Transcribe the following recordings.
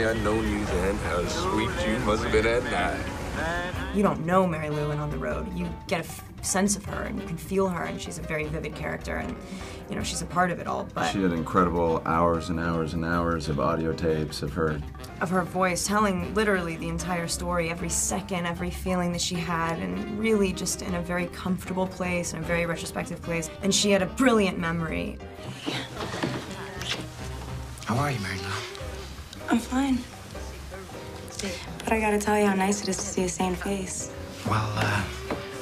I'd known you then, how sweet you must have been at night. You don't know Mary Lou and On the Road. You get a sense of her, and you can feel her, and she's a very vivid character, and you know, she's a part of it all. But she had incredible hours and hours and hours of audio tapes of her voice telling literally the entire story, every second, every feeling that she had, and really just in a very comfortable place, in a very retrospective place. And she had a brilliant memory. How are you, Mary Lou? I'm fine. But I gotta tell you how nice it is to see a sane face. Well,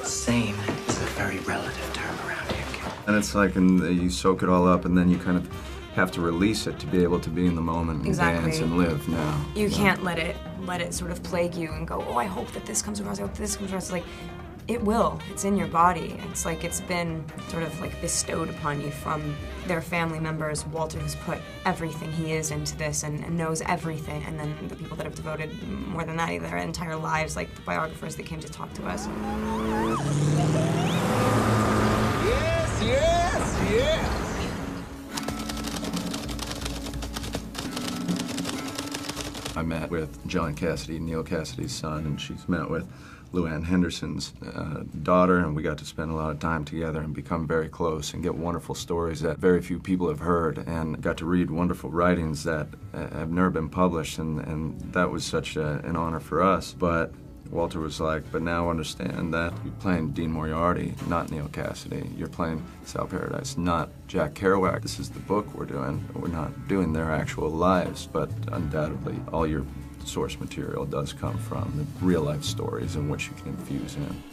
sane is a very relative term around here, kid. And it's like, you soak it all up, and then you kind of have to release it to be able to be in the moment and dance and live now. You can't let it sort of plague you and go, oh, I hope that this comes across, I hope this comes across. It's like, it will. It's in your body. It's like it's been sort of like bestowed upon you from their family members. Walter has put everything he is into this and knows everything. And then the people that have devoted more than that, their entire lives, like the biographers that came to talk to us. Yes, yes, yes! I met with John Cassidy, Neil Cassidy's son, and she's met with Luann Henderson's daughter, and we got to spend a lot of time together and become very close and get wonderful stories that very few people have heard, and got to read wonderful writings that have never been published, and that was such an honor for us. But Walter was like, but now understand that you're playing Dean Moriarty, not Neil Cassidy. You're playing Sal Paradise, not Jack Kerouac. This is the book we're doing. We're not doing their actual lives, but undoubtedly all your source material does come from the real-life stories in which you can infuse in.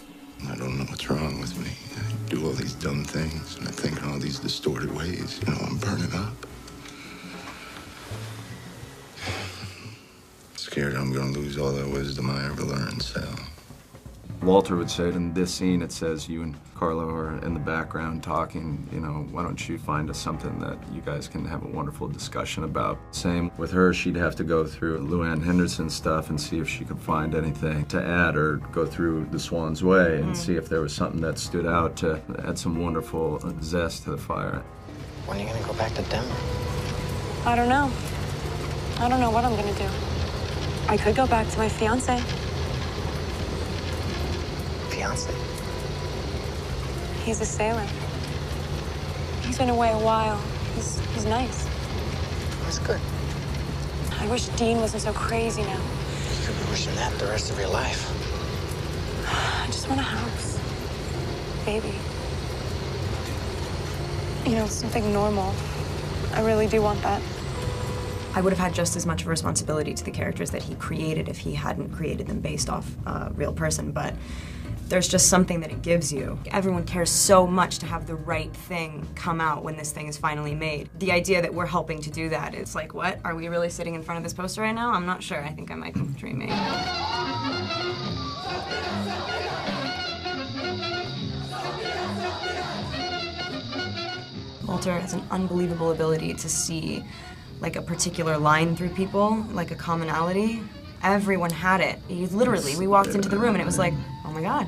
I don't know what's wrong with me. I do all these dumb things, and I think in all these distorted ways. You know, I'm burning up. Scared I'm gonna lose all that wisdom I ever learned, Sal. Walter would say in this scene, it says you and Carlo are in the background talking, you know, why don't you find us something that you guys can have a wonderful discussion about. Same with her, she'd have to go through Luann Henderson's stuff and see if she could find anything to add, or go through The Swan's Way and see if there was something that stood out to add some wonderful zest to the fire. When are you gonna go back to Denver? I don't know. I don't know what I'm gonna do. I could go back to my fiancé. Fiancé? He's a sailor. He's been away a while. He's nice. That's good. I wish Dean wasn't so crazy now. You could be wishing that the rest of your life. I just want a house. Baby. You know, something normal. I really do want that. I would have had just as much of a responsibility to the characters that he created if he hadn't created them based off a real person, but there's just something that it gives you. Everyone cares so much to have the right thing come out when this thing is finally made. The idea that we're helping to do that, it's like, what? Are we really sitting in front of this poster right now? I'm not sure. I think I might be dreaming. Walter has an unbelievable ability to see like a particular line through people, like a commonality. Everyone had it. We walked into the room and it was like, oh my God.